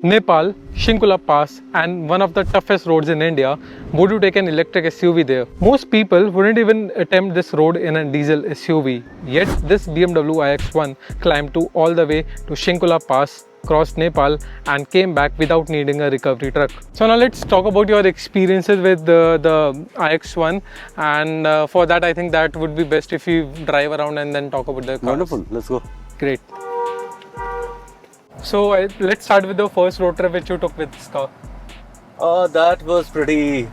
Nepal, Shinkula Pass, and one of the toughest roads in India. Would you take an electric SUV there? Most people wouldn't even attempt this road in a diesel SUV. Yet this BMW iX1 climbed all the way to Shinkula Pass, crossed Nepal, and came back without needing a recovery truck. So now let's talk about your experiences with the iX1, and for that I think that would be best if you drive around and then talk about the cars. Wonderful, let's go. Great. So let's start with the first road trip which you took with this car. That was pretty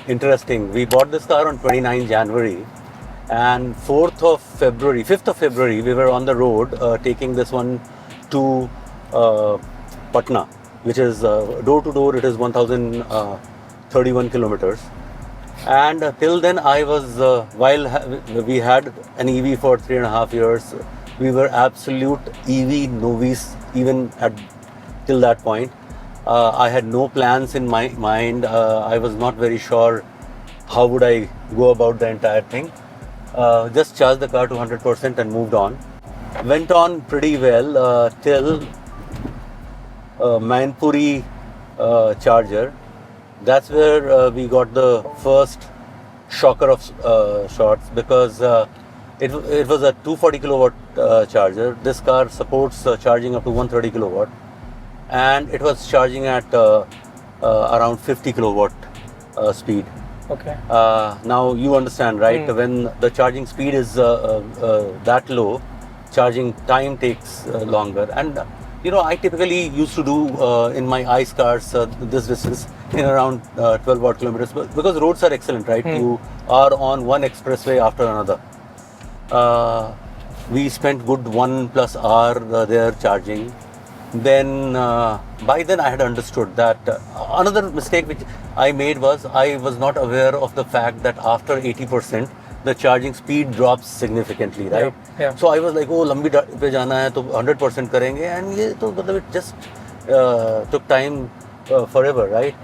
interesting. We bought this car on 29 January and 5th of February, we were on the road taking this one to Patna, which is door to door, it is 1031 kilometers. And till then I was, while we had an EV for 3.5 years, we were absolute EV novice even till that point. I had no plans in my mind. I was not very sure how would I go about the entire thing. Just charged the car to 100% and moved on. Went on pretty well till Mainpuri charger. That's where we got the first shocker of shots, because it was a 240 kilowatt charger. This car supports charging up to 130 kilowatt, and it was charging at around 50 kilowatt speed. Okay. Now you understand, right? When the charging speed is that low, charging time takes longer. And you know, I typically used to do in my ICE cars this distance in around 12 odd kilometers, because roads are excellent, right? You are on one expressway after another. We spent good 1+ hour there charging. Then by then I had understood that another mistake which I made was I was not aware of the fact that after 80% the charging speed drops significantly, right? Yeah. So I was like, oh, lambi pe jana hai to 100% karenge, and ye to it just took time forever, right?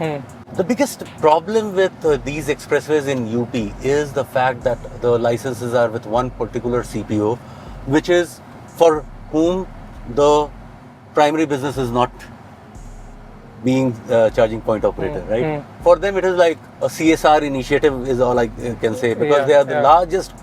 The biggest problem with these expressways in UP is the fact that the licenses are with one particular CPO, which is for whom the primary business is not being charging point operator, right? For them it is like a CSR initiative is all I can say, because they are the largest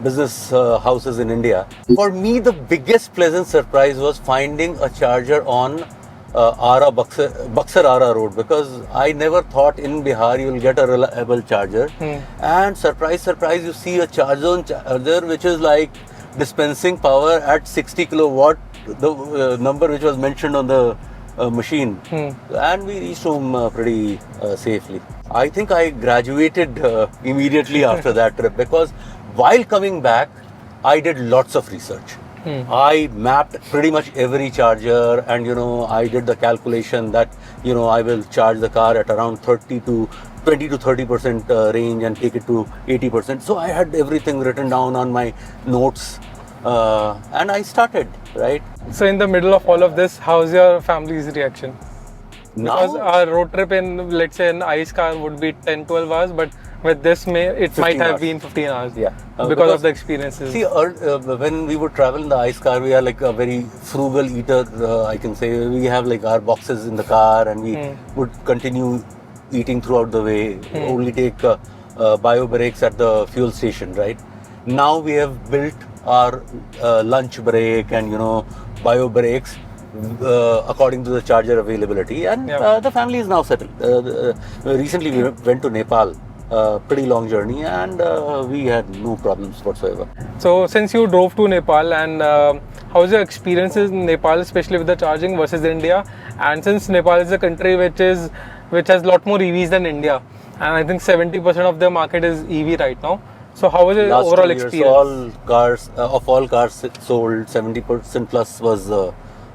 business houses in India. For me, the biggest pleasant surprise was finding a charger on Buxar Ara road, because I never thought in Bihar you will get a reliable charger. And surprise, you see a charger which is like dispensing power at 60 kilowatt, the number which was mentioned on the machine. And we reached home pretty safely. I think I graduated immediately after that trip, because while coming back I did lots of research. I mapped pretty much every charger, and you know, I did the calculation that, you know, I will charge the car at around 20 to 30% range and take it to 80%. So I had everything written down on my notes, and I started, right? So in the middle of all of this, how's your family's reaction? Because Now, our road trip in, let's say, an ICE car would be 10-12 hours, but with this it might have been 15 hours. Yeah. Because of the experiences. See, when we would travel in the ICE car, we are like a very frugal eater, I can say. We have like our boxes in the car, and we would continue eating throughout the way. Only take bio breaks at the fuel station, right? Now we have built our lunch break and, you know, bio breaks according to the charger availability, and the family is now settled. Recently we went to Nepal, pretty long journey, and we had no problems whatsoever. So since you drove to Nepal, and how's your experiences in Nepal, especially with the charging versus India? And since Nepal is a country which has a lot more EVs than India, and I think 70% of their market is EV right now. So how was your overall experience? All cars, of all cars sold, 70% plus was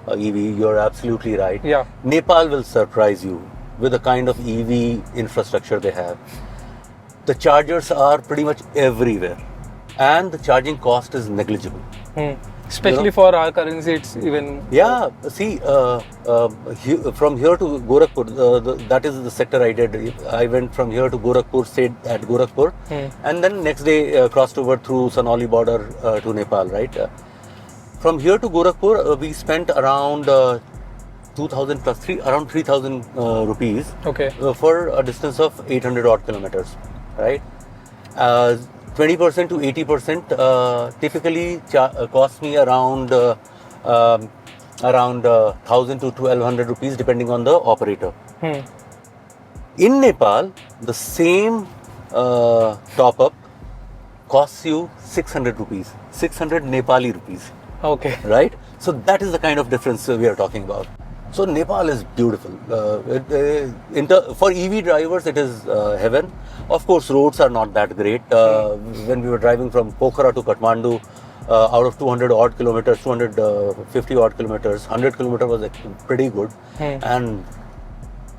EV. You're absolutely right. Yeah. Nepal will surprise you with the kind of EV infrastructure they have. The chargers are pretty much everywhere, and the charging cost is negligible. Especially for our currency, it's even... Yeah, see, from here to Gorakhpur, that is the sector I did. I went from here to Gorakhpur, stayed at Gorakhpur, and then next day crossed over through Sanauli border to Nepal, right? From here to Gorakhpur, we spent around 2,000 plus around 3,000 rupees Okay. for a distance of 800 odd kilometers, right? 20% to 80% typically costs me around 1,000 to 1,200 rupees depending on the operator. In Nepal, the same top up costs you 600 rupees, 600 Nepali rupees. Okay. Right? So that is the kind of difference we are talking about. So Nepal is beautiful. For EV drivers, it is heaven. Of course, roads are not that great. When we were driving from Pokhara to Kathmandu, out of 200 odd kilometers, 250 odd kilometers, 100 kilometers was pretty good. And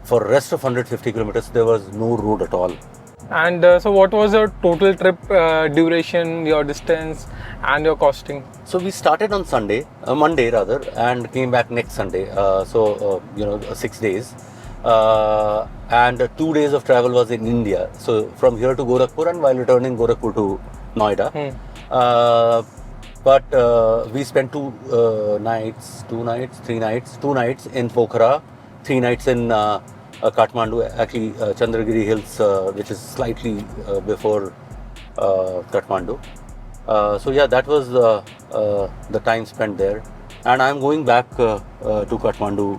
for rest of 150 kilometers, there was no road at all. And so what was your total trip duration, your distance and your costing? So we started on Monday rather, and came back next Sunday. 6 days. And 2 days of travel was in India. So from here to Gorakhpur, and while returning Gorakhpur to Noida. But we spent 2 nights in Pokhara, 3 nights in Kathmandu, actually Chandragiri Hills, which is slightly before Kathmandu. So yeah, that was the time spent there. And I'm going back to Kathmandu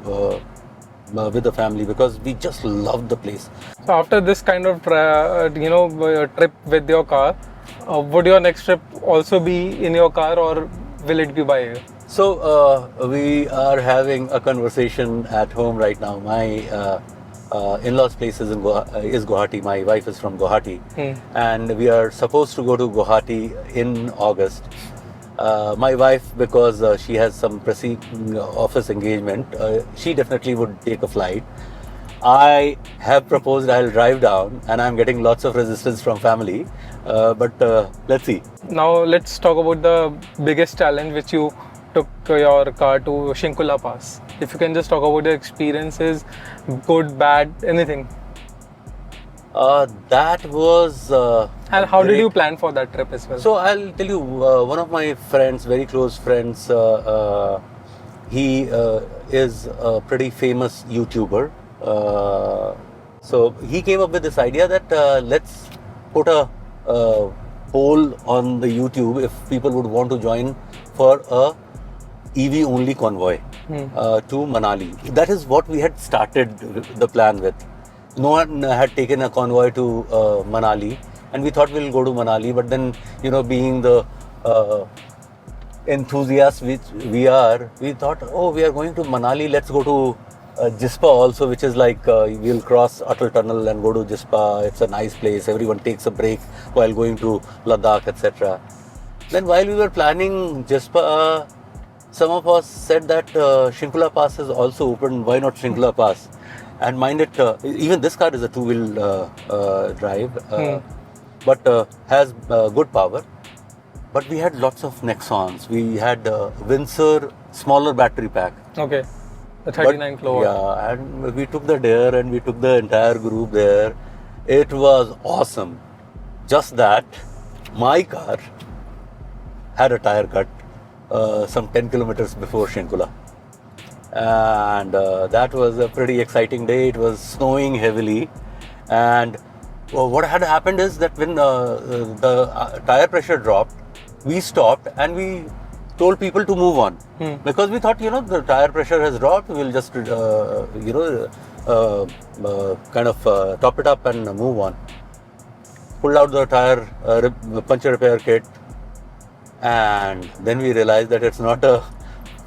with the family because we just loved the place. So after this kind of trip with your car, would your next trip also be in your car or will it be by air? So we are having a conversation at home right now. My in-laws' place is Guwahati. My wife is from Guwahati, and we are supposed to go to Guwahati in August. My wife, because she has some office engagement, she definitely would take a flight. I have proposed I'll drive down, and I'm getting lots of resistance from family. But let's see. Now let's talk about the biggest challenge which you took your car to Shinkula Pass. If you can just talk about the experiences, good, bad, anything. That was. And how did you plan for that trip as well? So I'll tell you, one of my friends, very close friends, he is a pretty famous YouTuber. So he came up with this idea that let's put a poll on the YouTube if people would want to join for a EV only convoy to Manali. That is what we had started the plan with. No one had taken a convoy to Manali, and we thought we'll go to Manali. But then, being the enthusiasts which we are, we thought, oh, we are going to Manali. Let's go to Jispa also, which is like we'll cross Atal Tunnel and go to Jispa. It's a nice place. Everyone takes a break while going to Ladakh, etc. Then while we were planning Jispa, some of us said that Shinkula Pass is also open. Why not Shinkula Pass? And mind it, even this car is a two-wheel drive, but has good power. But we had lots of Nexons. We had Windsor smaller battery pack. Okay, the 39 kilowatt. Yeah, and we took the Dare and we took the entire group there. It was awesome. Just that my car had a tire cut some 10 kilometers before Shinkula. And that was a pretty exciting day. It was snowing heavily, and what had happened is that when the tire pressure dropped, we stopped and we told people to move on because we thought, the tire pressure has dropped. We'll just kind of top it up and move on. Pulled out the tire puncture repair kit, and then we realized that it's not a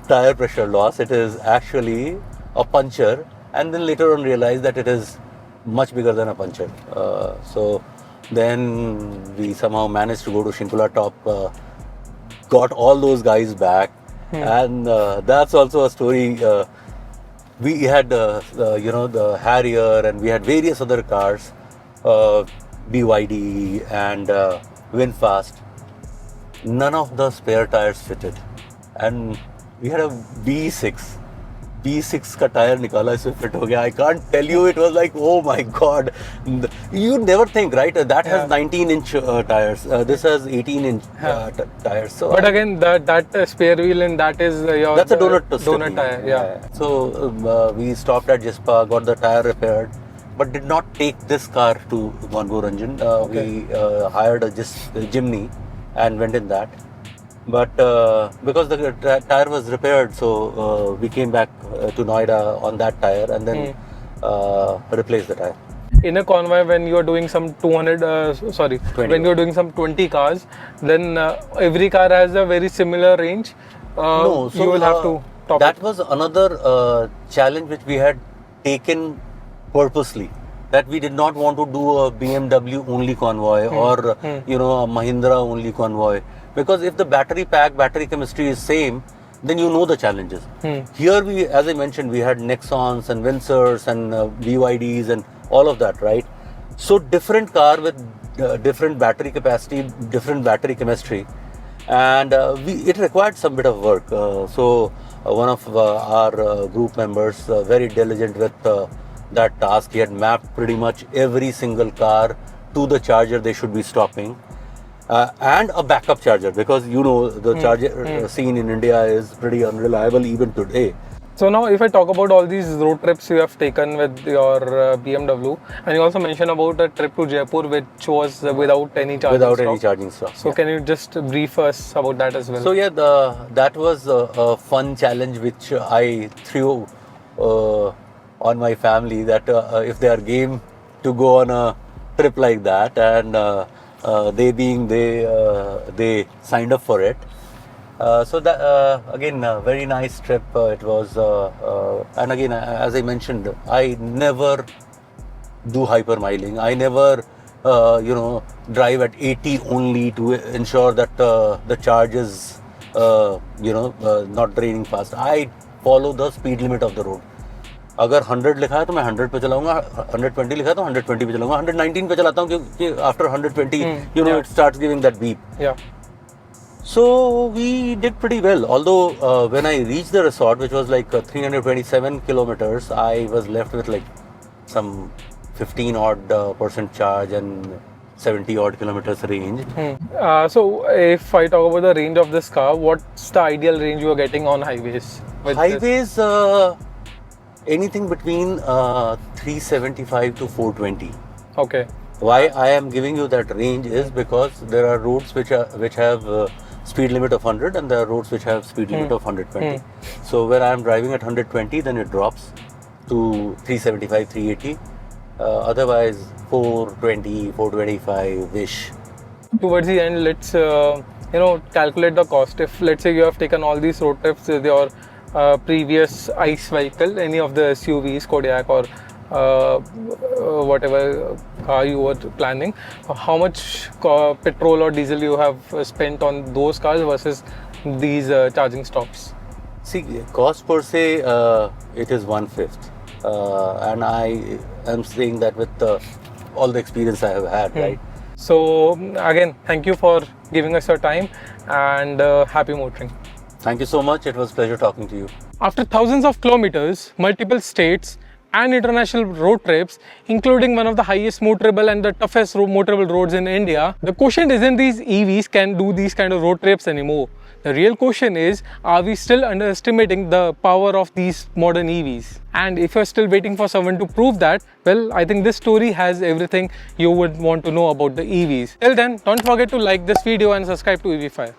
tire pressure loss, it is actually a puncture, and then later on realized that it is much bigger than a puncture. So then we somehow managed to go to Shinkula top, got all those guys back, and that's also a story. We had the Harrier, and we had various other cars, BYD and Winfast. None of the spare tires fitted, and we had a V6 B6 का tyre निकाला, इसमें fit हो गया. I can't tell you, it was like, oh my god. You never think, right? That has 19-inch tires. This has 18-inch tires. So But again, that spare wheel and that is your that's a donut tire. Yeah. So we stopped at Jispa, got the tire repaired, but did not take this car to Convoy Ranjan. We hired a Jimny and went in that. But because the tire was repaired, so we came back to Noida on that tire and then replaced the tire. In a convoy, when you are doing some 20 when you are doing some 20 cars, then every car has a very similar range. No, so you will have to top that it. was another challenge which we had taken purposely. That we did not want to do a BMW only convoy or you know, a Mahindra only convoy, because if the battery chemistry is same, then you know the challenges. Here we, as I mentioned, we had Nexons and Vincers and BYDs and all of that, right? So different car with different battery capacity, different battery chemistry, and it required some bit of work. So one of our group members, very diligent with that task, he had mapped pretty much every single car to the charger they should be stopping. And a backup charger, because you know the charger scene in India is pretty unreliable even today. So now if I talk about all these road trips you have taken with your BMW, and you also mentioned about a trip to Jaipur which was without any charging stop. So can you just brief us about that as well? So yeah, that was a fun challenge which I threw on my family, that if they are game to go on a trip like that, and they signed up for it. So that again, a very nice trip it was. And again, as I mentioned, I never do hypermiling. I never, you know, drive at 80 only to ensure that the charge is, you know, not draining fast. I follow the speed limit of the road. अगर 100 लिखा है तो मैं 100 पे चलाऊंगा, 120 लिखा है तो 120 पे चलाऊंगा, 119 पे चलाता हूँ क्योंकि after 120 you know it starts giving that beep. Yeah. So we did pretty well, although when I reached the resort, which was like 327 kilometers, I was left with like some 15 odd percent charge and 70 odd kilometers range. So if I talk about the range of this car, what's the ideal range you are getting on highways? Highways, anything between 375 to 420. Okay. Why I am giving you that range is because there are roads which have speed limit of 100 and there are roads which have speed limit of 120. So when I am driving at 120, then it drops to 375, 380. Otherwise 420, 425-ish. Towards the end, let's you know, calculate the cost. If let's say you have taken all these road trips with your previous ICE vehicle, any of the SUVs, Kodiak or whatever car you were planning, how much petrol or diesel you have spent on those cars versus these charging stops? See, cost per se, it is 1/5, and I am saying that with all the experience I have had, right? So again, thank you for giving us your time, and happy motoring. Thank you so much. It was a pleasure talking to you. After thousands of kilometers, multiple states, and international road trips, including one of the highest motorable and the toughest motorable roads in India, the question isn't these EVs can do these kind of road trips anymore. The real question is, are we still underestimating the power of these modern EVs? And if you're still waiting for someone to prove that, well, I think this story has everything you would want to know about the EVs. Till then, don't forget to like this video and subscribe to Evfy.